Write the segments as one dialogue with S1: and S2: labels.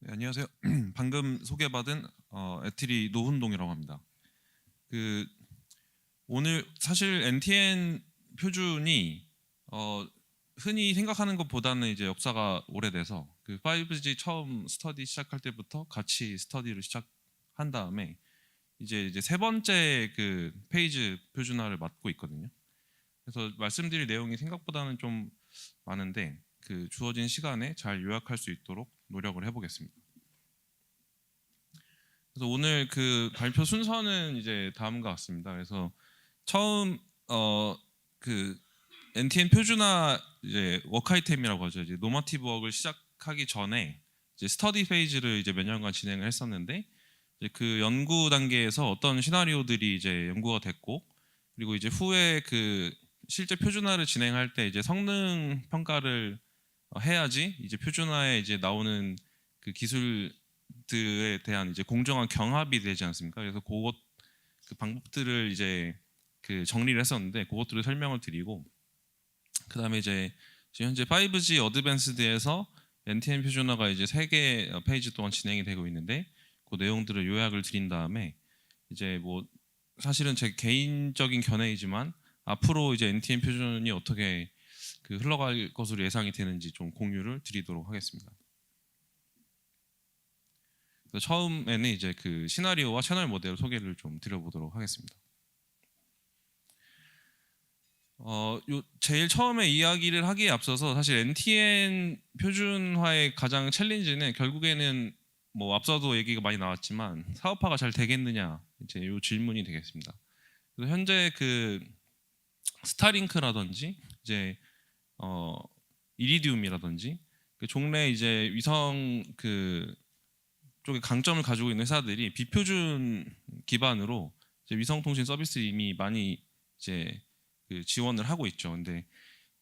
S1: 네, 안녕하세요. 방금 소개받은 에트리 노훈동이라고 합니다. 그 오늘 사실 NTN 표준이 흔히 생각하는 것보다는 이제 역사가 오래돼서 그 5G 처음 스터디 시작할 때부터 같이 스터디를 시작한 다음에 이제 세 번째 그 페이지 표준화를 맡고 있거든요. 그래서 말씀드릴 내용이 생각보다는 좀 많은데 그 주어진 시간에 잘 요약할 수 있도록 노력을 해보겠습니다. 그래서 오늘 그 발표 순서는 이제 다음과 같습니다. 그래서 처음 그 NTN 표준화 이제 워크 아이템이라고 하죠. 이제 노마티브 워크를 시작하기 전에 이제 스터디 페이지를 이제 몇 년간 진행을 했었는데 이제 그 연구 단계에서 어떤 시나리오들이 이제 연구가 됐고 그리고 이제 후에 그 실제 표준화를 진행할 때 이제 성능 평가를 해야지 이제 표준화에 이제 나오는 그 기술들에 대한 이제 공정한 경합이 되지 않습니까? 그래서 그 방법들을 이제 그 정리를 했었는데 그것들을 설명을 드리고 그다음에 이제 지금 현재 5G 어드밴스드에서 NTN 표준화가 이제 3개 페이지 동안 진행이 되고 있는데 그 내용들을 요약을 드린 다음에 이제 뭐 사실은 제 개인적인 견해이지만 앞으로 이제 NTN 표준이 어떻게 그 흘러갈 것으로 예상이 되는지 좀 공유를 드리도록 하겠습니다. 그래서 처음에는 이제 그 시나리오와 채널 모델 소개를 좀 드려보도록 하겠습니다. 제일 처음에 이야기를 하기에 앞서서 사실 NTN 표준화의 가장 챌린지는 결국에는 뭐 앞서도 얘기가 많이 나왔지만 사업화가 잘 되겠느냐 이제 이 질문이 되겠습니다. 그래서 현재 그 스타링크라든지 이제 이리디움이라든지 그 종래 이제 위성 그 쪽에 강점을 가지고 있는 회사들이 비표준 기반으로 이제 위성통신 서비스 이미 많이 이제 그 지원을 하고 있죠. 근데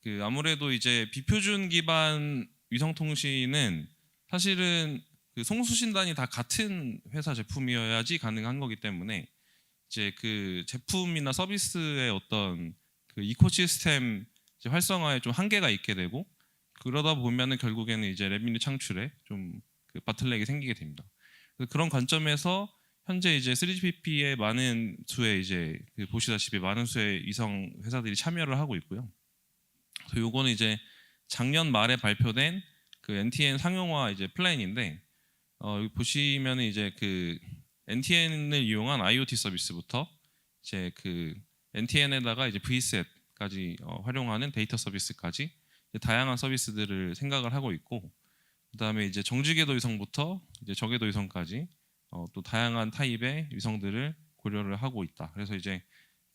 S1: 그 아무래도 이제 비표준 기반 위성통신은 사실은 그 송수신단이 다 같은 회사 제품이어야지 가능한 거기 때문에 이제 그 제품이나 서비스의 어떤 그 이코시스템 활성화에 좀 한계가 있게 되고 그러다 보면은 결국에는 이제 레비뉴 창출에 좀 그 바틀렉이 생기게 됩니다. 그런 관점에서 현재 이제 3GPP에 많은 수의 이제 그 보시다시피 많은 수의 위성 회사들이 참여를 하고 있고요. 그래서 요거는 이제 작년 말에 발표된 그 NTN 상용화 이제 플랜인데 여기 보시면은 이제 그 NTN을 이용한 IoT 서비스부터 이제 그 NTN에다가 이제 Vset까지 활용하는 데이터 서비스까지 다양한 서비스들을 생각을 하고 있고 그다음에 이제 정지궤도 위성부터 이제 저궤도 위성까지 또 다양한 타입의 위성들을 고려를 하고 있다. 그래서 이제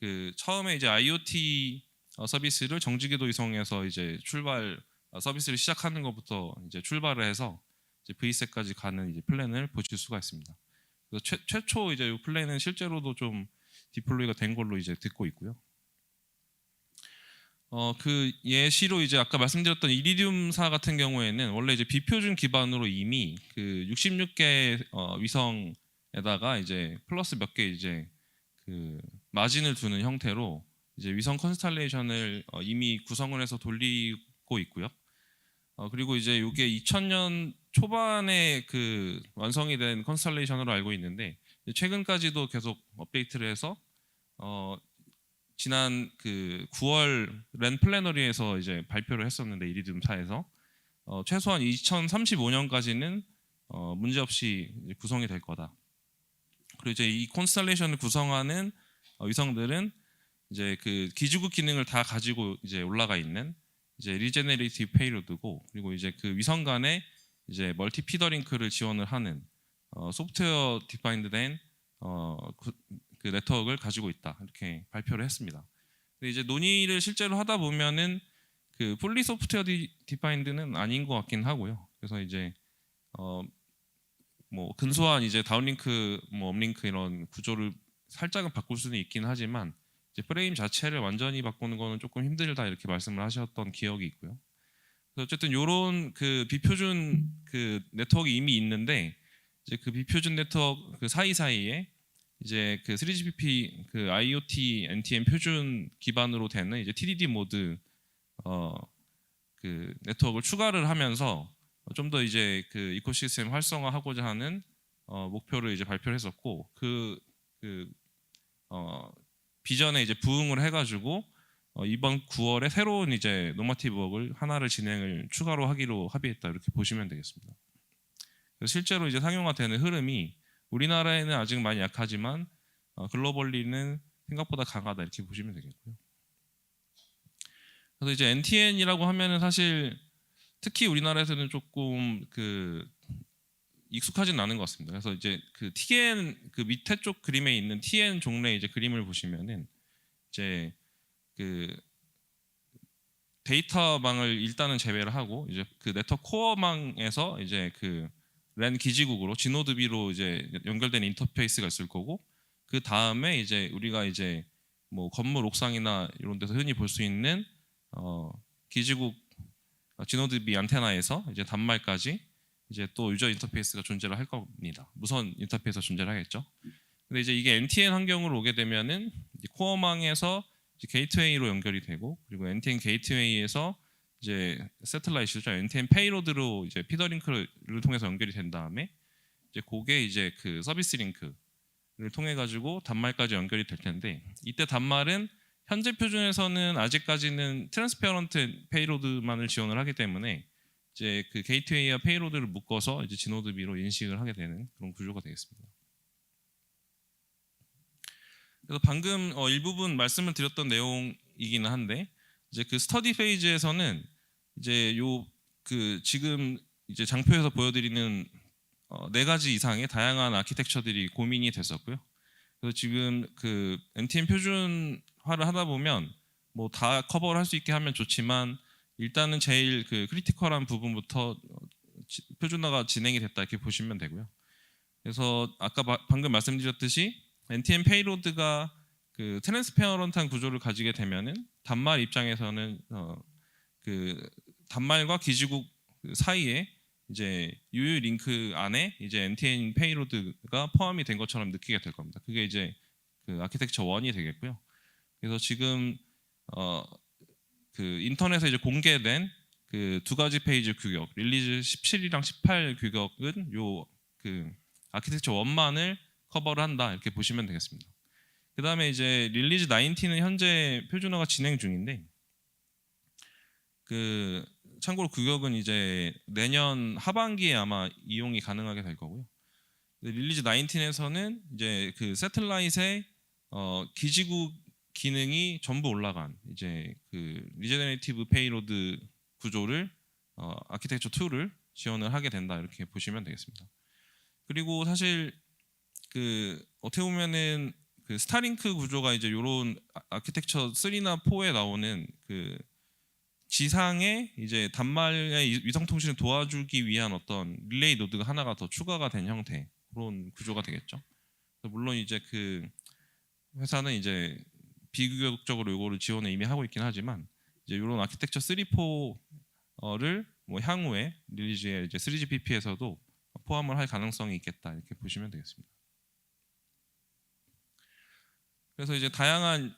S1: 그 처음에 이제 IoT 서비스를 정지궤도 위성에서 이제 출발 서비스를 시작하는 것부터 이제 출발을 해서 이제 Vset까지 가는 이제 플랜을 보실 수가 있습니다. 그래서 최초 이제 이 플랜은 실제로도 좀 디플로이가 된 걸로 이제 듣고 있고요. 그 예시로 이제 아까 말씀드렸던 이리듐사 같은 경우에는 원래 이제 비표준 기반으로 이미 그 66개 위성에다가 이제 플러스 몇 개 이제 그 마진을 두는 형태로 이제 위성 컨스탈레이션을 이미 구성을 해서 돌리고 있고요. 그리고 이제 이게 2000년 초반에 그 완성이 된 컨스탈레이션으로 알고 있는데 최근까지도 계속 업데이트를 해서 지난 그 9월 랜 플래너리에서 이제 발표를 했었는데 이리듐사에서 최소한 2035년까지는 문제없이 구성이 될 거다. 그리고 이제 이 콘스텔레이션을 구성하는 위성들은 이제 그 기지국 기능을 다 가지고 이제 올라가 있는 이제 리제네레이티브 페이로드고 그리고 이제 그 위성 간에 이제 멀티 피더 링크를 지원을 하는 소프트웨어 디파인드된 그 네트워크를 가지고 있다 이렇게 발표를 했습니다. 근데 이제 논의를 실제로 하다 보면은 그 풀리 소프트웨어 디파인드는 아닌 것 같긴 하고요. 그래서 이제 뭐 근소한 이제 다운링크, 뭐 업링크 이런 구조를 살짝은 바꿀 수는 있긴 하지만 이제 프레임 자체를 완전히 바꾸는 거는 조금 힘들다 이렇게 말씀을 하셨던 기억이 있고요. 그래서 어쨌든 이런 그 비표준 그 네트워크 이미 있는데 이제 그 비표준 네트워크 그 사이사이에 이제 그 3GPP 그 IoT NTN 표준 기반으로 되는 이제 TDD 모드 그 네트워크를 추가를 하면서 좀 더 이제 그 이코시스템 활성화하고자 하는 목표를 이제 발표를 했었고 그 비전에 이제 부응을 해가지고 이번 9월에 새로운 이제 노마티브 웍을 하나를 진행을 추가로 하기로 합의했다 이렇게 보시면 되겠습니다. 그래서 실제로 이제 상용화되는 흐름이 우리나라에는 아직 많이 약하지만 글로벌리는 생각보다 강하다 이렇게 보시면 되겠고요. 그래서 이제 NTN이라고 하면은 사실 특히 우리나라에서는 조금 그 익숙하진 않은 것 같습니다. 그래서 이제 그 TN 그 밑에 쪽 그림에 있는 TN 종래 이제 그림을 보시면은 이제 그 데이터망을 일단은 제외를 하고 이제 그 네트워크 코어망에서 이제 그 랜 기지국으로 지노드비로 이제 연결된 인터페이스가 있을 거고 그 다음에 이제 우리가 이제 뭐 건물 옥상이나 이런 데서 흔히 볼 수 있는 기지국 지노드비 안테나에서 이제 단말까지 이제 또 유저 인터페이스가 존재를 할 겁니다. 무선 인터페이스가 존재를 하겠죠. 근데 이제 이게 NTN 환경으로 오게 되면은 코어망에서 이제 게이트웨이로 연결이 되고 그리고 NTN 게이트웨이에서 이제 새틀라이트죠. NTN 페이로드로 이제 피더링크를 통해서 연결이 된 다음에 이제 그게 이제 그 서비스 링크를 통해 가지고 단말까지 연결이 될 텐데 이때 단말은 현재 표준에서는 아직까지는 트랜스페어런트 페이로드만을 지원을 하기 때문에 이제 그 게이트웨이와 페이로드를 묶어서 이제 지노드비로 인식을 하게 되는 그런 구조가 되겠습니다. 그래서 방금 일부분 말씀을 드렸던 내용이기는 한데 이제 그 스터디 페이지에서는 이제 요 그 지금 이제 장표에서 보여드리는 4가지 이상의 다양한 아키텍처들이 고민이 됐었고요. 그래서 지금 그 NTN 표준화를 하다 보면 뭐 다 커버를 할 수 있게 하면 좋지만 일단은 제일 그 크리티컬한 부분부터 표준화가 진행이 됐다 이렇게 보시면 되고요. 그래서 아까 방금 말씀드렸듯이 NTN 페이로드가 그 트랜스페어런트한 구조를 가지게 되면은 단말 입장에서는 그 단말과 기지국 사이에 이제 UU 링크 안에 이제 NTN 페이로드가 포함이 된 것처럼 느끼게 될 겁니다. 그게 이제 그 아키텍처 1이 되겠고요. 그래서 지금 그 인터넷에 이제 공개된 그 2가지 페이지 규격, 릴리즈 17이랑 18 규격은 요 그 아키텍처 1만을 커버를 한다 이렇게 보시면 되겠습니다. 그 다음에 이제 릴리즈 19는 현재 표준화가 진행 중인데 그 참고로 규격은 이제 내년 하반기에 아마 이용이 가능하게 될 거고요. 릴리즈 19에서는 이제 그 새틀라이트의 기지국 기능이 전부 올라간 이제 그 리제너레이티브 페이로드 구조를 아키텍처 2를 지원을 하게 된다 이렇게 보시면 되겠습니다. 그리고 사실 그 어떻게 보면은 그 스타링크 구조가 이제 이런 아키텍처 3나 4에 나오는 그 지상에 이제 단말의 위성 통신을 도와주기 위한 어떤 릴레이 노드가 하나가 더 추가가 된 형태 그런 구조가 되겠죠. 물론 이제 그 회사는 이제 비규격적으로 이거를 지원을 이미 하고 있긴 하지만 이제 이런 아키텍처 3, 4를 뭐 향후에 릴리즈의 이제 3GPP에서도 포함을 할 가능성이 있겠다 이렇게 보시면 되겠습니다. 그래서 이제 다양한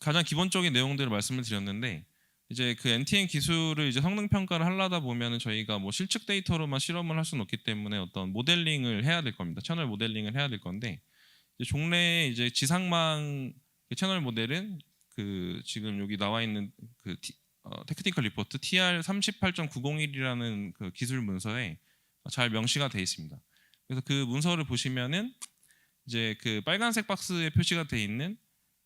S1: 가장 기본적인 내용들을 말씀을 드렸는데 이제 그 NTN 기술을 이제 성능 평가를 하려다 보면은 저희가 뭐 실측 데이터로만 실험을 할 수는 없기 때문에 어떤 모델링을 해야 될 겁니다. 채널 모델링을 해야 될 건데 이제 종래 이제 지상망 채널 모델은 그 지금 여기 나와 있는 그 테크니컬 리포트 TR38.901이라는 그 기술 문서에 잘 명시가 되어 있습니다. 그래서 그 문서를 보시면은 이제 그 빨간색 박스에 표시가 되어 있는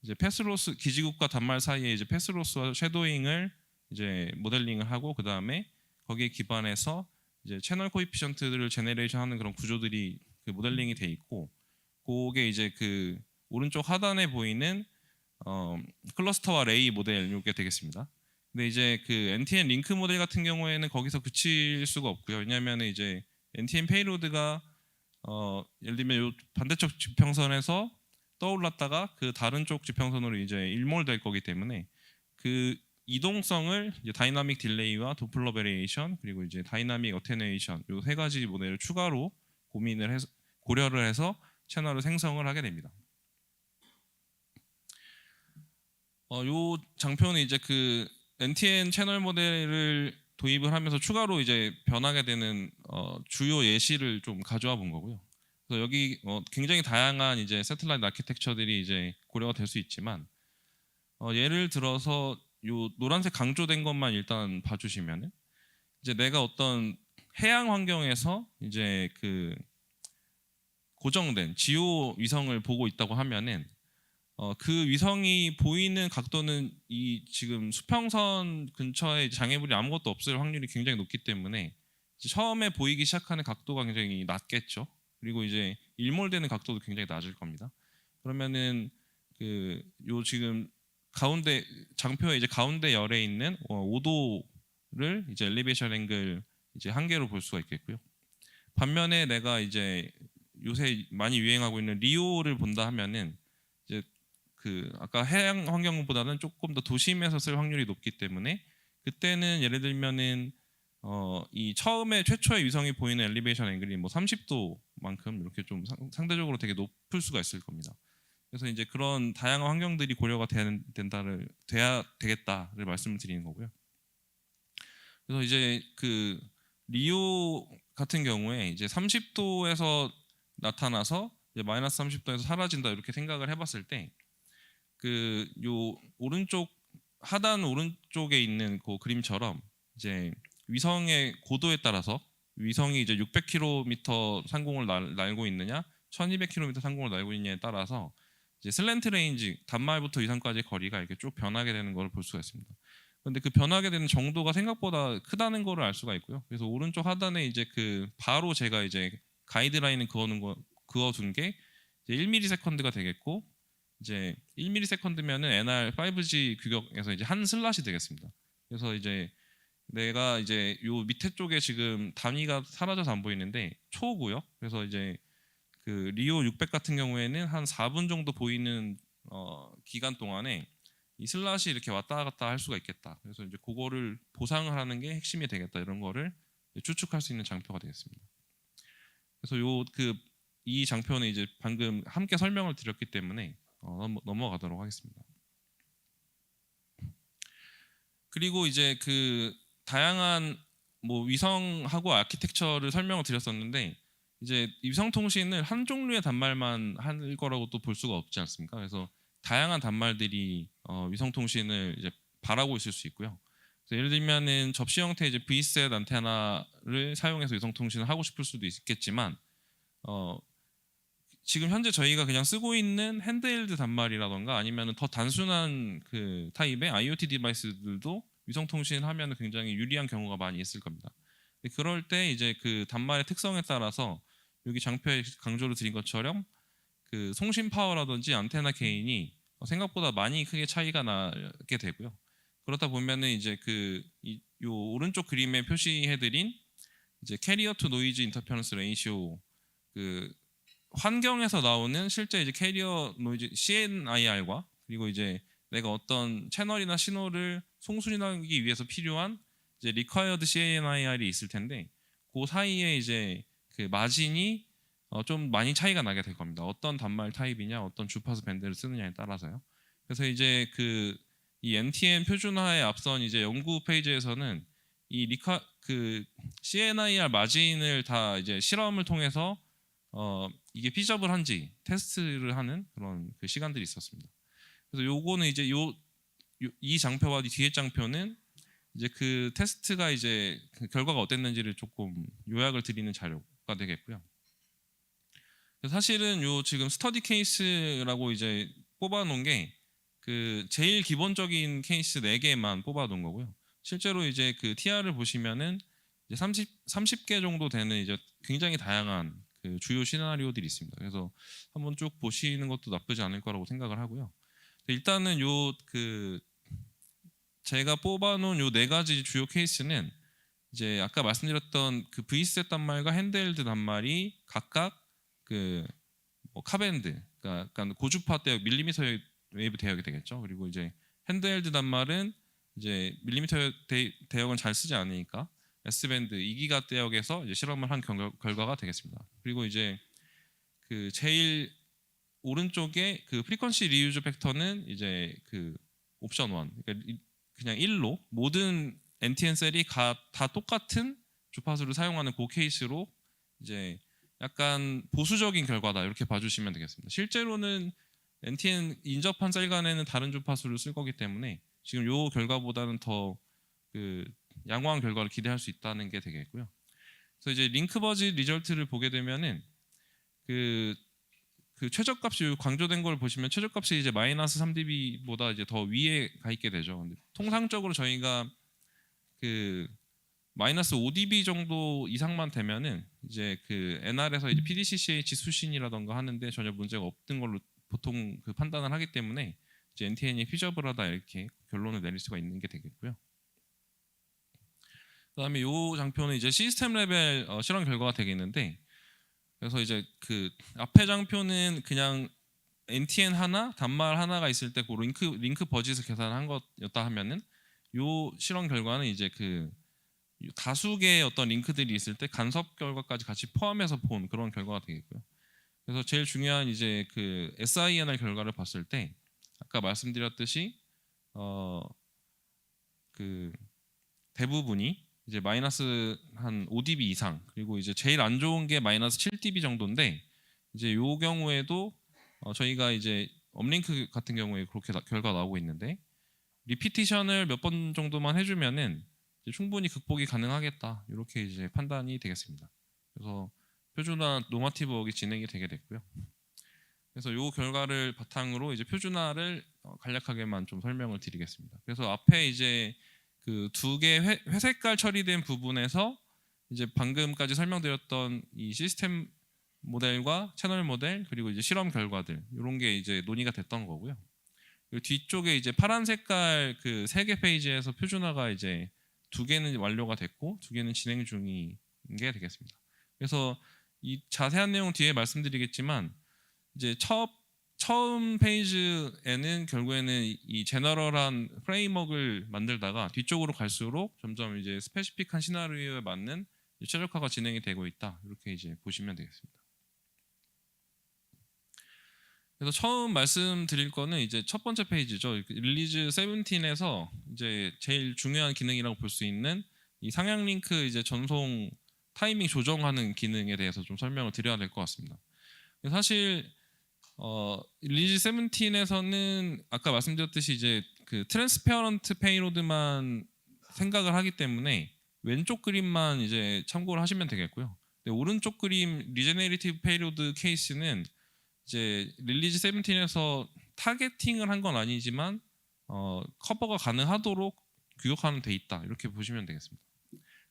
S1: 이제 패스로스 기지국과 단말 사이에 이제 패스로스와 섀도잉을 이제 모델링을 하고 그 다음에 거기에 기반해서 이제 채널 코이피션트를 제네레이션하는 그런 구조들이 그 모델링이 돼 있고 그게 이제 그 오른쪽 하단에 보이는 클러스터와 레이 모델 이게 되겠습니다. 근데 이제 그 NTN 링크 모델 같은 경우에는 거기서 그칠 수가 없고요. 왜냐하면 이제 NTN 페이로드가 예를 들면 요 반대쪽 지평선에서 떠올랐다가 그 다른 쪽 지평선으로 이제 일몰될 거기 때문에 그 이동성을 이제 다이나믹 딜레이와 도플러 베리에이션 그리고 이제 다이나믹 어테뉴에이션 요 3가지 모델을 추가로 고려를 해서 채널을 생성을 하게 됩니다. 요 장표는 이제 그 NTN 채널 모델을 도입을 하면서 추가로 이제 변하게 되는 주요 예시를 좀 가져와 본 거고요. 그래서 여기 굉장히 다양한 이제 새틀라이트 아키텍처들이 이제 고려가 될 수 있지만 예를 들어서 요 노란색 강조된 것만 일단 봐주시면은 이제 내가 어떤 해양 환경에서 이제 그 고정된 지오 위성을 보고 있다고 하면은 그 위성이 보이는 각도는 이 지금 수평선 근처에 장애물이 아무것도 없을 확률이 굉장히 높기 때문에 이제 처음에 보이기 시작하는 각도가 굉장히 낮겠죠. 그리고 이제 일몰되는 각도도 굉장히 낮을 겁니다. 그러면은 그 요 지금 가운데 장표의 이제 가운데 열에 있는 5도를 이제 엘리베이션 앵글 이제 한 개로 볼 수가 있겠고요. 반면에 내가 이제 요새 많이 유행하고 있는 리오를 본다 하면은 이제 그 아까 해양 환경보다는 조금 더 도심에서 쓸 확률이 높기 때문에 그때는 예를 들면은 이 처음에 최초의 위성이 보이는 엘리베이션 앵글이 뭐 30도만큼 이렇게 좀 상대적으로 되게 높을 수가 있을 겁니다. 그래서 이제 그런 다양한 환경들이 고려가 돼야 되겠다를 말씀을 드리는 거고요. 그래서 이제 그 리오 같은 경우에 이제 30도에서 나타나서 이제 마이너스 30도에서 사라진다 이렇게 생각을 해봤을 때 그 요 오른쪽 하단 오른쪽에 있는 그 그림처럼 이제 위성의 고도에 따라서 위성이 이제 600km 상공을 날고 있느냐 1200km 상공을 날고 있느냐에 따라서 이제 슬랜트 레인지 단말부터 위성까지의 거리가 이렇게 쭉 변하게 되는 걸 볼 수가 있습니다. 그런데 그 변하게 되는 정도가 생각보다 크다는 거를 알 수가 있고요. 그래서 오른쪽 하단에 이제 그 바로 제가 이제 가이드라인을 그어둔 게 1ms가 되겠고 이제 1ms면은 NR 5G 규격에서 이제 한 슬롯이 되겠습니다. 그래서 이제 내가 이제 요 밑에 쪽에 지금 단위가 사라져서 안 보이는데 초고요. 그래서 이제 그 리오 600 같은 경우에는 한 4분 정도 보이는 기간 동안에 이 슬롯이 이렇게 왔다 갔다 할 수가 있겠다. 그래서 이제 그거를 보상을 하는 게 핵심이 되겠다. 이런 거를 추측할 수 있는 장표가 되겠습니다. 그래서 이 장표는 이제 방금 함께 설명을 드렸기 때문에 넘어가도록 하겠습니다. 그리고 이제 그 다양한 뭐 위성하고 아키텍처를 설명을 드렸었는데 이제 위성 통신을 한 종류의 단말만 할 거라고 또 볼 수가 없지 않습니까? 그래서 다양한 단말들이 위성 통신을 이제 바라고 있을 수 있고요. 그래서 예를 들면은 접시 형태의 이제 V셋 안테나를 사용해서 위성 통신을 하고 싶을 수도 있겠지만 지금 현재 저희가 그냥 쓰고 있는 핸드헬드 단말이라던가 아니면 더 단순한 그 타입의 IoT 디바이스들도 위성 통신하면 굉장히 유리한 경우가 많이 있을 겁니다. 그럴 때 이제 그 단말의 특성에 따라서 여기 장표에 강조를 드린 것처럼 그 송신 파워라든지 안테나 게인이 생각보다 많이 크게 차이가 나게 되고요. 그렇다 보면은 이제 요 오른쪽 그림에 표시해드린 이제 캐리어 투 노이즈 인터페런스 레이시오 그 환경에서 나오는 실제 이제 캐리어 노이즈 CNIR과 그리고 이제 내가 어떤 채널이나 신호를 송신하기 위해서 필요한 이제 required CNIR이 있을 텐데 그 사이에 이제 그 마진이 좀 많이 차이가 나게 될 겁니다. 어떤 단말 타입이냐, 어떤 주파수 밴드를 쓰느냐에 따라서요. 그래서 이제 이 NTN 표준화에 앞선 이제 연구 페이지에서는 그 CNIR 마진을 다 이제 실험을 통해서 이게 피저블한지 테스트를 하는 그런 그 시간들이 있었습니다. 그래서 요거는 이제 이 장표와 뒤에 장표는 이제 그 테스트가 이제 그 결과가 어땠는지를 조금 요약을 드리는 자료가 되겠고요. 사실은 요 지금 스터디 케이스라고 이제 뽑아놓은 게 그 제일 기본적인 케이스 4개만 뽑아놓은 거고요. 실제로 이제 그 TR을 보시면은 이제 30개 정도 되는 이제 굉장히 다양한 그 주요 시나리오들이 있습니다. 그래서 한번 쭉 보시는 것도 나쁘지 않을 거라고 생각을 하고요. 일단은 제가 뽑아놓은 요 4가지 주요 케이스는 이제 아까 말씀드렸던 그 V셋 단말과 핸드헬드 단말이 각각 뭐 카밴드, 그러니까 약간 고주파 대역, 밀리미터 웨이브 대역이 되겠죠. 그리고 이제 핸드헬드 단말은 이제 밀리미터 대역은 잘 쓰지 않으니까 S밴드 2기가 대역에서 이제 실험을 한 결과가 되겠습니다. 그리고 이제 그 제일 오른쪽에 그 프리퀀시 리유즈 팩터는 이제 그 옵션 1, 그러니까 그냥 1로 모든 NTN 셀이 다 똑같은 주파수를 사용하는 그 케이스로 이제 약간 보수적인 결과다 이렇게 봐주시면 되겠습니다. 실제로는 NTN 인접한 셀 간에는 다른 주파수를 쓸 거기 때문에 지금 요 결과보다는 더 그 양호한 결과를 기대할 수 있다는 게 되겠고요. 그래서 이제 링크버즈 리절트를 보게 되면은 그 최저값이 강조된 걸 보시면 최저값이 이제 마이너스 3dB보다 이제 더 위에 가 있게 되죠. 근데 통상적으로 저희가 그 마이너스 5dB 정도 이상만 되면은 이제 그 NR에서 이제 PDCCH 수신이라던가 하는데 전혀 문제가 없는 걸로 보통 그 판단을 하기 때문에 이제 NTN이 피저블하다 이렇게 결론을 내릴 수가 있는 게 되겠고요. 그다음에 이 장표는 이제 시스템 레벨 실험 결과가 되겠는데, 그래서 이제 그 앞에 장표는 그냥 NTN 하나, 단말 하나가 있을 때 그 링크 버짓을 계산한 것였다 하면은 요 실험 결과는 이제 그 다수 개의 어떤 링크들이 있을 때 간섭 결과까지 같이 포함해서 본 그런 결과가 되겠고요. 그래서 제일 중요한 이제 그 SINR 결과를 봤을 때 아까 말씀드렸듯이 그 대부분이 이제 마이너스 한 5dB 이상, 그리고 이제 제일 안 좋은 게 마이너스 7dB 정도인데, 이제 요 경우에도 저희가 이제 업링크 같은 경우에 그렇게 결과 나오고 있는데, 리피티션을 몇 번 정도만 해주면은 이제 충분히 극복이 가능하겠다 이렇게 이제 판단이 되겠습니다. 그래서 표준화 노마티브 웍이 진행이 되게 됐고요. 그래서 요 결과를 바탕으로 이제 표준화를 간략하게만 좀 설명을 드리겠습니다. 그래서 앞에 이제 그 두 개 회색깔 처리된 부분에서 이제 방금까지 설명드렸던 이 시스템 모델과 채널 모델 그리고 이제 실험 결과들 이런 게 이제 논의가 됐던 거고요. 그리고 뒤쪽에 이제 파란 색깔 그 세 개 페이지에서 표준화가 이제 두 개는 완료가 됐고 두 개는 진행 중인 게 되겠습니다. 그래서 이 자세한 내용 뒤에 말씀드리겠지만 이제 처음 페이지에는 결국에는 이 제너럴한 프레임워크를 만들다가 뒤쪽으로 갈수록 점점 이제 스페시픽한 시나리오에 맞는 최적화가 진행이 되고 있다 이렇게 이제 보시면 되겠습니다. 그래서 처음 말씀드릴 거는 이제 첫 번째 페이지죠. 릴리즈 17에서 이제 제일 중요한 기능이라고 볼 수 있는 이 상향 링크 이제 전송 타이밍 조정하는 기능에 대해서 좀 설명을 드려야 될 것 같습니다. 사실 릴리즈 17에서는 아까 말씀드렸듯이 이제 그 트랜스페어런트 페이로드만 생각을 하기 때문에 왼쪽 그림만 이제 참고를 하시면 되겠고요. 오른쪽 그림 리제네리티브 페이로드 케이스는 이제 릴리즈 17에서 타겟팅을 한 건 아니지만 커버가 가능하도록 규격화는 돼 있다 이렇게 보시면 되겠습니다.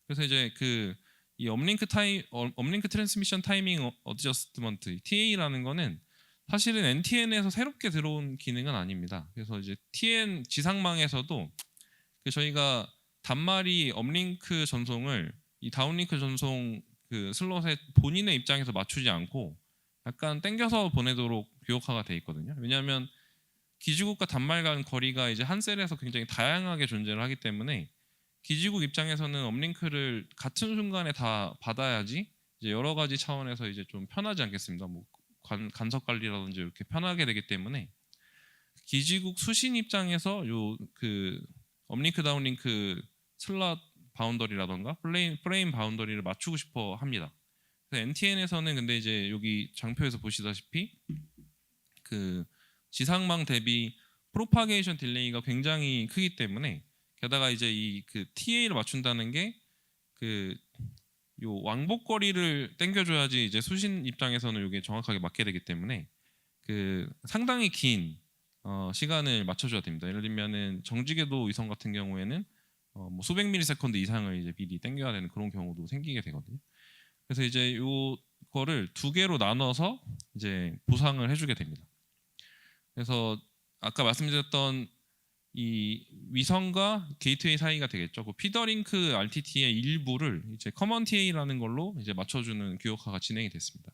S1: 그래서 이제 그 이 업링크 트랜스미션 타이밍 어저스트먼트 TA라는 거는 사실은 NTN에서 새롭게 들어온 기능은 아닙니다. 그래서 이제 TN 지상망에서도 그 저희가 단말이 업링크 전송을 이 다운링크 전송 그 슬롯에 본인의 입장에서 맞추지 않고 약간 땡겨서 보내도록 규격화가 돼 있거든요. 왜냐하면 기지국과 단말 간 거리가 이제 한 셀에서 굉장히 다양하게 존재를 하기 때문에 기지국 입장에서는 업링크를 같은 순간에 다 받아야지 이제 여러 가지 차원에서 이제 좀 편하지 않겠습니다. 뭐 간섭 관리라든지 이렇게 편하게 되기 때문에 기지국 수신 입장에서 요 그 업링크 다운링크 슬롯 바운더리라던가 프레임 바운더리를 맞추고 싶어 합니다. 그래서 NTN에서는 근데 이제 여기 장표에서 보시다시피 그 지상망 대비 프로파게이션 딜레이가 굉장히 크기 때문에, 게다가 이제 이 그 TA를 맞춘다는 게 그 요 왕복거리를 땡겨줘야지 이제 수신 입장에서는 이게 정확하게 맞게 되기 때문에 그 상당히 긴 시간을 맞춰줘야 됩니다. 예를 들면은 정지궤도 위성 같은 경우에는 뭐 수백 밀리세컨드 이상을 이제 미리 땡겨야 되는 그런 경우도 생기게 되거든요. 그래서 이제 요거를 두 개로 나눠서 이제 보상을 해주게 됩니다. 그래서 아까 말씀드렸던 이 위성과 게이트웨이 사이가 되겠죠. 그 피더링크 RTT의 일부를 이제 커먼 TA라는 걸로 이제 맞춰주는 규격화가 진행이 됐습니다.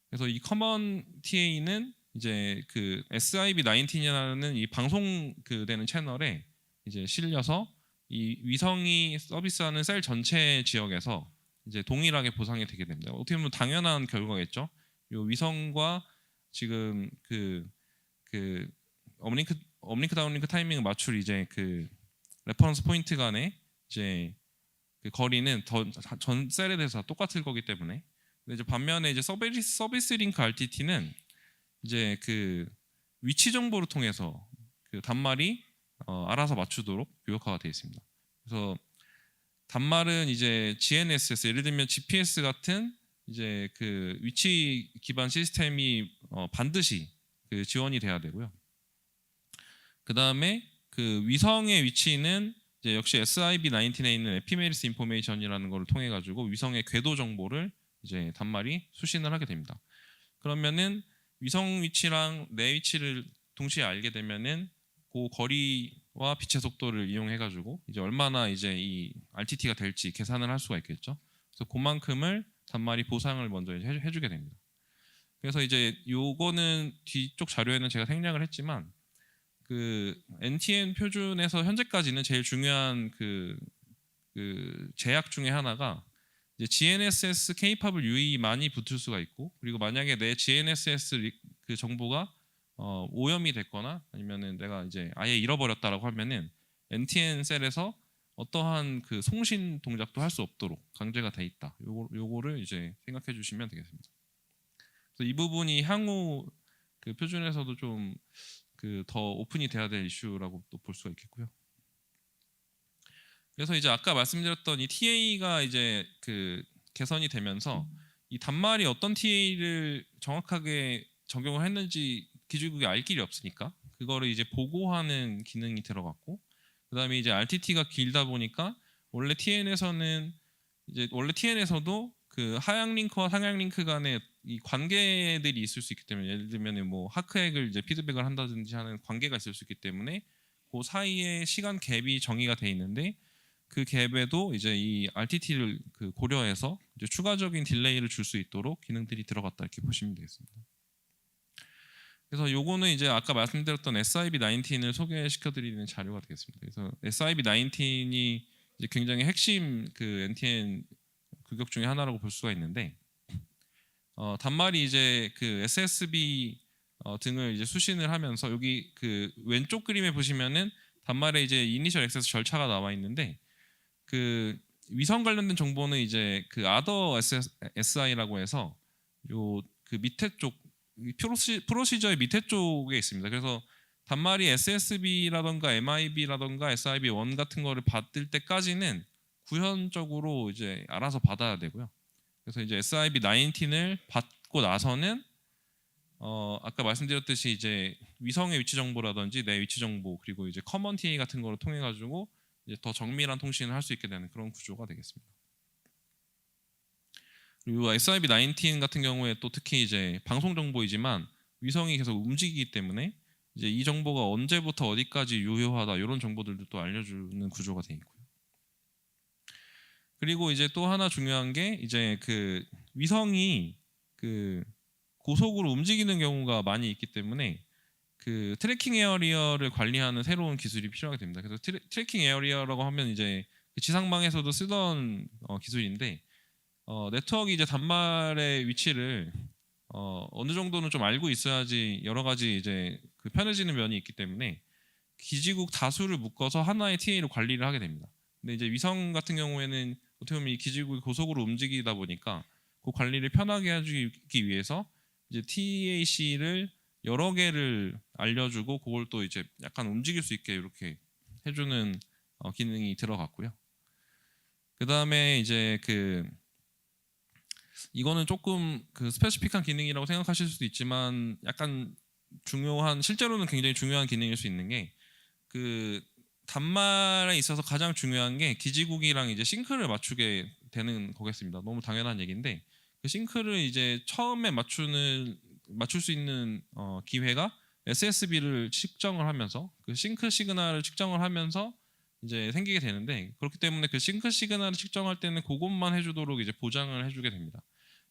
S1: 그래서 이 커먼 TA는 이제 그 SIB19이라는 이 방송 그 되는 채널에 이제 실려서 이 위성이 서비스하는 셀 전체 지역에서 이제 동일하게 보상이 되게 됩니다. 어떻게 보면 당연한 결과겠죠. 이 위성과 지금 그 업링크 다운링크 타이밍을 맞출 이제 그 레퍼런스 포인트 간에 이제 그 거리는 전 셀에 대해서 다 똑같을 거기 때문에. 근데 이제 반면에 이제 서비스 링크 RTT는 이제 그 위치 정보를 통해서 그 단말이 알아서 맞추도록 교육화가 되어 있습니다. 그래서 단말은 이제 GNSS, 예를 들면 GPS 같은 이제 그 위치 기반 시스템이 반드시 그 지원이 돼야 되고요. 그 다음에 그 위성의 위치는 이제 역시 SIB-19에 있는 에피메리스 인포메이션이라는 걸 통해 가지고 위성의 궤도 정보를 이제 단말이 수신을 하게 됩니다. 그러면은 위성 위치랑 내 위치를 동시에 알게 되면은 그 거리와 빛의 속도를 이용해 가지고 이제 얼마나 이제 이 RTT가 될지 계산을 할 수가 있겠죠. 그래서 그만큼을 단말이 보상을 먼저 이제 해주게 됩니다. 그래서 이제 요거는 뒤쪽 자료에는 제가 생략을 했지만 그 NTN 표준에서 현재까지는 제일 중요한 그 제약 중에 하나가 이제 GNSS K-팝을 유의 많이 붙을 수가 있고, 그리고 만약에 내 GNSS 그 정보가 오염이 됐거나 아니면은 내가 이제 아예 잃어버렸다라고 하면은 NTN 셀에서 어떠한 그 송신 동작도 할 수 없도록 강제가 돼 있다. 요거를 이제 생각해 주시면 되겠습니다. 그래서 이 부분이 향후 그 표준에서도 좀 그 더 오픈이 돼야 될 이슈라고 또 볼 수가 있겠고요. 그래서 이제 아까 말씀드렸던 이 TA가 이제 그 개선이 되면서 이 단말이 어떤 TA를 정확하게 적용을 했는지 기술국이 알 길이 없으니까 그거를 이제 보고하는 기능이 들어갔고, 그다음에 이제 RTT가 길다 보니까 원래 TN에서도 그 하향 링크와 상향 링크 간에 이 관계들이 있을 수 있기 때문에, 예를 들면 뭐 하크액을 이제 피드백을 한다든지 하는 관계가 있을 수 있기 때문에 그 사이에 시간 갭이 정의가 돼 있는데, 그 갭에도 이제 이 RTT를 그 고려해서 이제 추가적인 딜레이를 줄 수 있도록 기능들이 들어갔다 이렇게 보시면 되겠습니다. 그래서 요거는 이제 아까 말씀드렸던 SIB-19을 소개시켜드리는 자료가 되겠습니다. 그래서 SIB-19이 이제 굉장히 핵심 그 NTN 규격 중에 하나라고 볼 수가 있는데, 단말이 이제 그 SSB 등을 이제 수신을 하면서 여기 그 왼쪽 그림에 보시면은 단말에 이제 이니셜 액세스 절차가 나와 있는데, 그 위성 관련된 정보는 이제 그 other SI라고 해서 요 그 밑에 쪽 프로시저의 밑에 쪽에 있습니다. 그래서 단말이 SSB라던가 MIB라던가 SIB1 같은 거를 받을 때까지는 구현적으로 이제 알아서 받아야 되고요. 그래서 이제 SIB-19을 받고 나서는 아까 말씀드렸듯이 이제 위성의 위치 정보라든지 내 위치 정보, 그리고 이제 커먼 TA 같은 거를 통해 가지고 이제 더 정밀한 통신을 할 수 있게 되는 그런 구조가 되겠습니다. 그리고 SIB-19 같은 경우에 또 특히 이제 방송 정보이지만 위성이 계속 움직이기 때문에 이제 이 정보가 언제부터 어디까지 유효하다 이런 정보들도 또 알려주는 구조가 되어 있고요. 그리고 이제 또 하나 중요한 게 이제 그 위성이 그 고속으로 움직이는 경우가 많이 있기 때문에 그 트래킹 에어리어를 관리하는 새로운 기술이 필요하게 됩니다. 그래서 트래킹 에어리어라고 하면 이제 그 지상망에서도 쓰던 기술인데, 네트워크 이제 단말의 위치를 어느 정도는 좀 알고 있어야지 여러 가지 이제 그 편해지는 면이 있기 때문에 기지국 다수를 묶어서 하나의 TA로 관리를 하게 됩니다. 근데 이제 위성 같은 경우에는 어떻게 보면 이 기지국이 고속으로 움직이다 보니까 그 관리를 편하게 해주기 위해서 이제 TAC를 여러 개를 알려주고 그걸 또 이제 약간 움직일 수 있게 이렇게 해주는 기능이 들어갔고요. 그 다음에 이제 그 이거는 조금 그 스페시픽한 기능이라고 생각하실 수도 있지만 약간 중요한, 실제로는 굉장히 중요한 기능일 수 있는 게, 그 단말에 있어서 가장 중요한 게 기지국이랑 이제 싱크를 맞추게 되는 거겠습니다. 너무 당연한 얘기인데, 그 싱크를 이제 처음에 맞출 수 있는 기회가 SSB를 측정을 하면서 그 싱크 시그널을 측정을 하면서 이제 생기게 되는데, 그렇기 때문에 그 싱크 시그널을 측정할 때는 그것만 해주도록 이제 보장을 해주게 됩니다.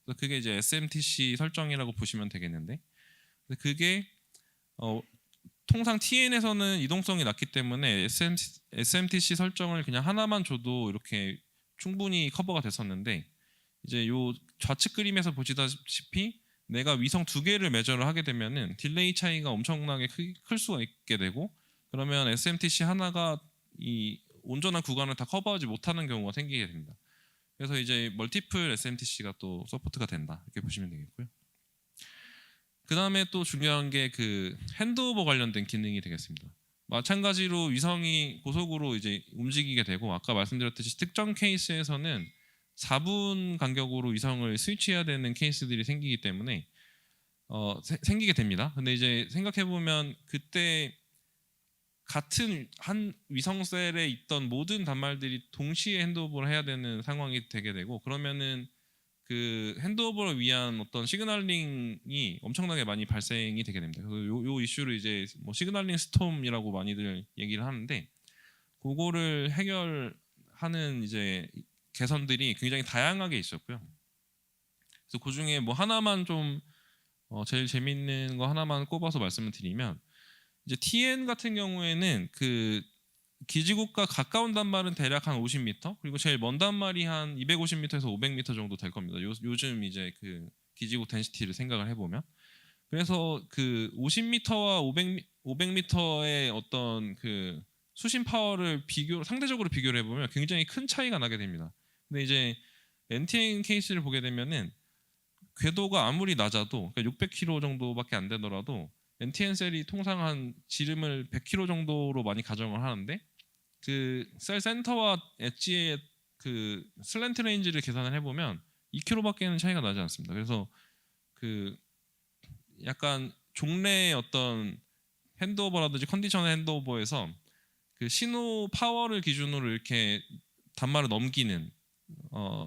S1: 그래서 그게 이제 SMTC 설정이라고 보시면 되겠는데, 그게 통상 TN에서는 이동성이 낮기 때문에 SMTC 설정을 그냥 하나만 줘도 이렇게 충분히 커버가 됐었는데, 이제 요 좌측 그림에서 보시다시피 내가 위성 2개를 매저를 하게 되면은 딜레이 차이가 엄청나게 클 수가 있게 되고, 그러면 SMTC 하나가 이 온전한 구간을 다 커버하지 못하는 경우가 생기게 됩니다. 그래서 이제 멀티플 SMTC가 또 서포트가 된다 이렇게 보시면 되겠고요. 그 다음에 또 중요한 게 그 핸드오버 관련된 기능이 되겠습니다. 마찬가지로 위성이 고속으로 이제 움직이게 되고 아까 말씀드렸듯이 특정 케이스에서는 4분 간격으로 위성을 스위치해야 되는 케이스들이 생기기 때문에 생기게 됩니다. 근데 이제 생각해 보면 그때 같은 한 위성셀에 있던 모든 단말들이 동시에 핸드오버를 해야 되는 상황이 되게 되고 그러면은 그 핸드오버를 위한 어떤 시그널링이 엄청나게 많이 발생이 되게 됩니다. 그래서 요 이슈를 이제 뭐 시그널링 스톰이라고 많이들 얘기를 하는데 그거를 해결하는 이제 개선들이 굉장히 다양하게 있었고요. 그래서 그 중에 뭐 하나만 좀 제일 재밌는 거 하나만 꼽아서 말씀을 드리면 이제 TN 같은 경우에는 그 기지국과 가까운 단말은 대략 한 50m 그리고 제일 먼 단말이 한 250m에서 500m 정도 될 겁니다. 요즘 이제 그 기지국 덴시티를 생각을 해보면 그래서 그 50m와 500m의 어떤 그 수신 파워를 상대적으로 비교를 해보면 굉장히 큰 차이가 나게 됩니다. 근데 이제 NTN 케이스를 보게 되면은 궤도가 아무리 낮아도 그러니까 600km 정도밖에 안 되더라도 NTN 셀이 통상 한 지름을 100km 정도로 많이 가정을 하는데 그 셀 센터와 엣지의 그 슬랜트 레인지를 계산을 해보면 2km밖에는 차이가 나지 않습니다. 그래서 그 약간 종래의 어떤 핸드오버라든지 컨디셔널 핸드오버에서 그 신호 파워를 기준으로 이렇게 단말을 넘기는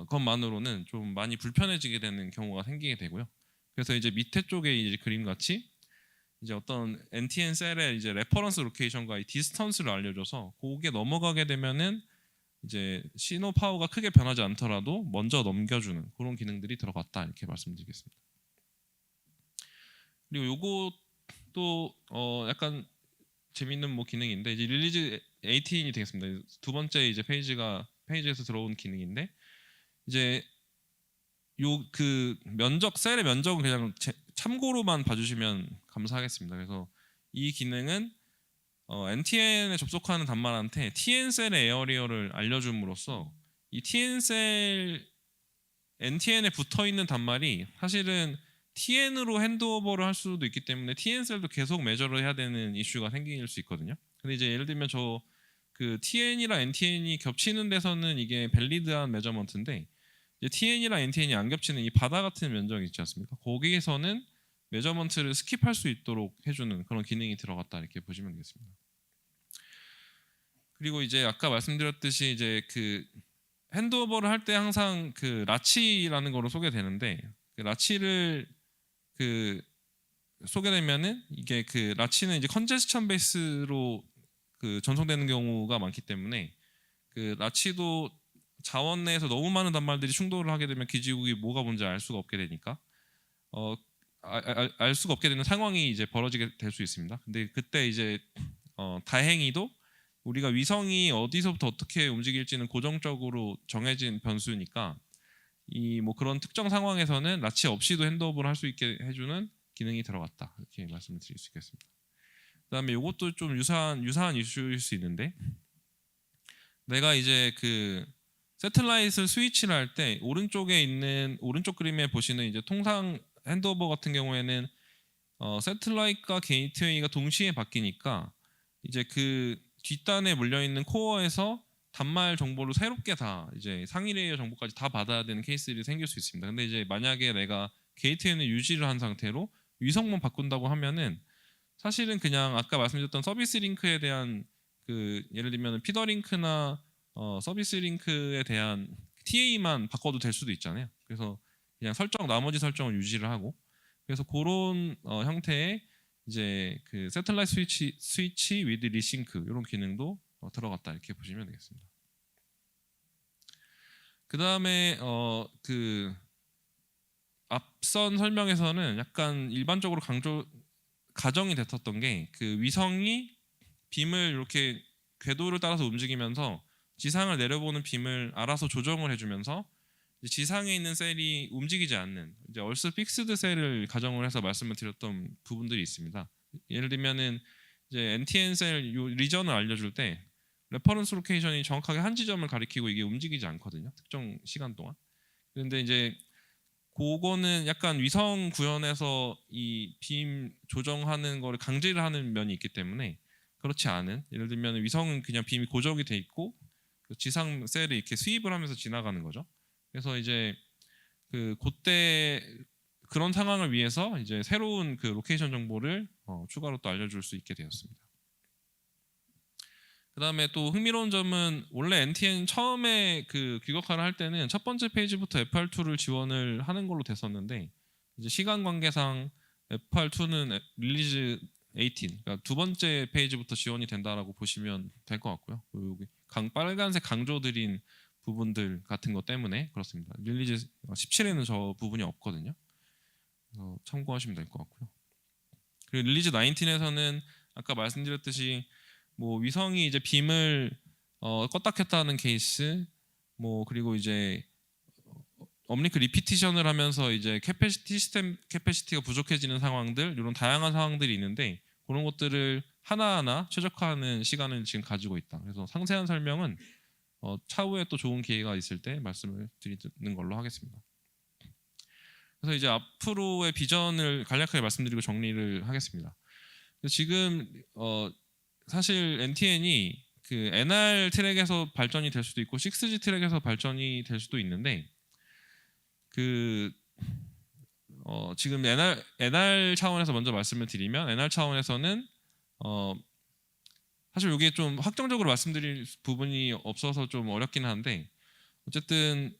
S1: 것만으로는 좀 많이 불편해지게 되는 경우가 생기게 되고요. 그래서 이제 밑에 쪽에 이제 그림 같이 이제 어떤 NTN 셀의 이제 레퍼런스 로케이션과 이 디스턴스를 알려줘서 그게 넘어가게 되면은 이제 신호 파워가 크게 변하지 않더라도 먼저 넘겨주는 그런 기능들이 들어갔다 이렇게 말씀드리겠습니다. 그리고 요것도 약간 재밌는 뭐 기능인데 이제 릴리즈 18이 되겠습니다. 두 번째 이제 페이지에서 들어온 기능인데 이제 요 그 면적 셀의 면적은 그냥 참고로만 봐주시면 감사하겠습니다. 그래서 이 기능은 NTN에 접속하는 단말한테 TN 셀의 에어리어를 알려줌으로써 이 TN 셀 NTN에 붙어 있는 단말이 사실은 TN으로 핸드오버를 할 수도 있기 때문에 TN 셀도 계속 매저를 해야 되는 이슈가 생길 수 있거든요. 근데 이제 예를 들면 저 그 TN이랑 NTN이 겹치는 데서는 이게 밸리드한 메저먼트인데 이제 TN이랑 NTN이 안 겹치는 이 바다 같은 면적이 있지 않습니까? 거기에서는 메저먼트를 스킵할 수 있도록 해주는 그런 기능이 들어갔다 이렇게 보시면 되겠습니다. 그리고 이제 아까 말씀드렸듯이 이제 그 핸드오버를 할 때 항상 그 라치라는 거로 소개되는데 그 라치를 그 소개되면은 이게 그 라치는 이제 컨제스천 베이스로 그 전송되는 경우가 많기 때문에 그 라치도 자원 내에서 너무 많은 단말들이 충돌을 하게 되면 기지국이 뭐가 뭔지 알 수가 없게 되니까 알 수가 없게 되는 상황이 이제 벌어지게 될 수 있습니다. 근데 그때 이제 다행히도 우리가 위성이 어디서부터 어떻게 움직일지는 고정적으로 정해진 변수니까 이 뭐 그런 특정 상황에서는 라치 없이도 핸드오버를 할 수 있게 해주는 기능이 들어갔다 이렇게 말씀을 드릴 수 있겠습니다. 그다음에 이것도 좀 유사한 이슈일 수 있는데 내가 이제 그 새틀라이트를 스위치를 할 때 오른쪽에 있는 오른쪽 그림에 보시는 이제 통상 핸드오버 같은 경우에는 새틀라이트과 게이트웨이가 동시에 바뀌니까 이제 그 뒷단에 물려 있는 코어에서 단말 정보를 새롭게 다 이제 상위 레이어 정보까지 다 받아야 되는 케이스들이 생길 수 있습니다. 근데 이제 만약에 내가 게이트웨이는 유지를 한 상태로 위성만 바꾼다고 하면은 사실은 그냥 아까 말씀드렸던 서비스 링크에 대한 그 예를 들면 피더 링크나 서비스 링크에 대한 TA만 바꿔도 될 수도 있잖아요. 그래서 그냥 나머지 설정을 유지를 하고 그래서 그런 형태의 이제 그 새틀라이트 스위치 위드 리싱크 이런 기능도 들어갔다 이렇게 보시면 되겠습니다. 그 다음에 그 앞선 설명에서는 약간 일반적으로 가정이 됐었던 게 그 위성이 빔을 이렇게 궤도를 따라서 움직이면서 지상을 내려보는 빔을 알아서 조정을 해주면서 지상에 있는 셀이 움직이지 않는 이제 얼스 픽스드 셀을 가정을 해서 말씀을 드렸던 부분들이 있습니다. 예를 들면은 이제 NTN 셀 요 리전을 알려줄 때 레퍼런스 로케이션이 정확하게 한 지점을 가리키고 이게 움직이지 않거든요. 특정 시간 동안. 그런데 이제 그거는 약간 위성 구현에서 이 빔 조정하는 거를 강제를 하는 면이 있기 때문에 그렇지 않은, 예를 들면 위성은 그냥 빔이 고정이 돼 있고 그 지상 셀을 이렇게 수입을 하면서 지나가는 거죠. 그래서 이제 그때 그런 상황을 위해서 이제 새로운 그 로케이션 정보를 추가로 또 알려줄 수 있게 되었습니다. 그다음에 또 흥미로운 점은 원래 NTN 처음에 그 규격화를 할 때는 첫 번째 페이지부터 FR2를 지원을 하는 걸로 됐었는데 이제 시간 관계상 FR2는 릴리즈 18, 그러니까 두 번째 페이지부터 지원이 된다라고 보시면 될 것 같고요. 여기 빨간색 강조드린 부분들 같은 것 때문에 그렇습니다. 릴리즈 17에는 저 부분이 없거든요. 그래서 참고하시면 될 것 같고요. 그리고 릴리즈 19에서는 아까 말씀드렸듯이 뭐 위성이 이제 빔을 껐다 켰다 하는 케이스, 뭐 그리고 이제 업링크 리피티션을 하면서 이제 시스템 캐패시티가 부족해지는 상황들, 이런 다양한 상황들이 있는데 그런 것들을 하나하나 최적화하는 시간을 지금 가지고 있다. 그래서 상세한 설명은 차후에 또 좋은 기회가 있을 때 말씀을 드리는 걸로 하겠습니다. 그래서 이제 앞으로의 비전을 간략하게 말씀드리고 정리를 하겠습니다. 지금 사실 NTN이 그 NR 트랙에서 발전이 될 수도 있고 6G 트랙에서 발전이 될 수도 있는데 지금 NR 차원에서 먼저 말씀을 드리면 NR 차원에서는 사실 이게 좀 확정적으로 말씀드릴 부분이 없어서 좀 어렵긴 한데 어쨌든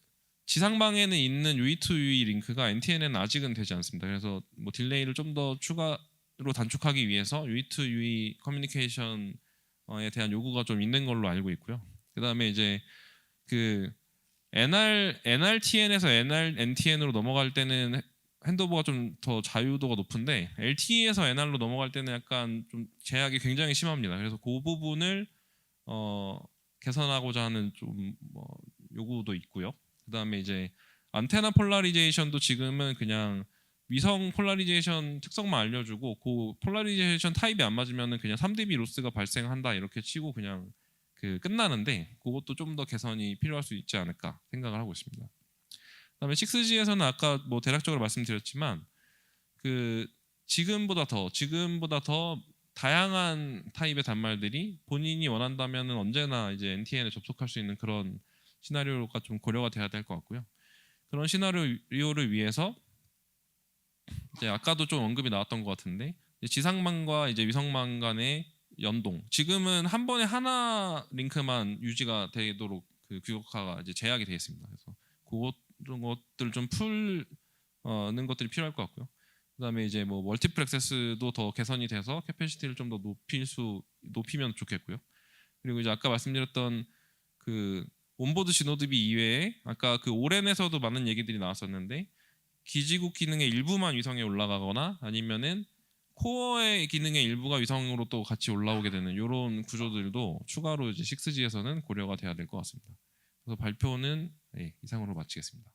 S1: 지상방에는 있는 UE2UE 링크가 NTN에는 아직은 되지 않습니다. 그래서 뭐 딜레이를 좀 더 추가로 단축하기 위해서 UE2UE 커뮤니케이션에 대한 요구가 좀 있는 걸로 알고 있고요. 그다음에 이제 그 NRTN에서 NTN으로 넘어갈 때는 핸드오버가 좀 더 자유도가 높은데 LTE에서 NR로 넘어갈 때는 약간 좀 제약이 굉장히 심합니다. 그래서 그 부분을 개선하고자 하는 좀 요구도 있고요. 그다음에 이제 안테나 폴라리제이션도 지금은 그냥 위성 폴라리제이션 특성만 알려주고 그 폴라리제이션 타입이 안 맞으면은 그냥 3dB 로스가 발생한다 이렇게 치고 그냥 끝나는데 그것도 좀 더 개선이 필요할 수 있지 않을까 생각을 하고 있습니다. 그다음에 6G에서는 아까 뭐 대략적으로 말씀드렸지만 지금보다 더 다양한 타입의 단말들이 본인이 원한다면은 언제나 이제 NTN에 접속할 수 있는 그런 시나리오가 좀 고려가 돼야 될 것 같고요. 그런 시나리오를 위해서 이제 아까도 좀 언급이 나왔던 것 같은데 지상망과 이제 위성망 간의 연동. 지금은 한 번에 하나 링크만 유지가 되도록 그 규격화가 이제 제약이 되어 있습니다. 그래서 그런 것들을 좀 풀는 것들이 필요할 것 같고요. 그다음에 이제 뭐 멀티플 액세스도 더 개선이 돼서 캐패시티를 좀 더 높이면 좋겠고요. 그리고 이제 아까 말씀드렸던 그 온보드 신호드비 이외에 아까 그 오렌에서도 많은 얘기들이 나왔었는데 기지국 기능의 일부만 위성에 올라가거나 아니면은 코어의 기능의 일부가 위성으로 또 같이 올라오게 되는 이런 구조들도 추가로 이제 6G에서는 고려가 돼야 될 것 같습니다. 그래서 발표는 이상으로 마치겠습니다.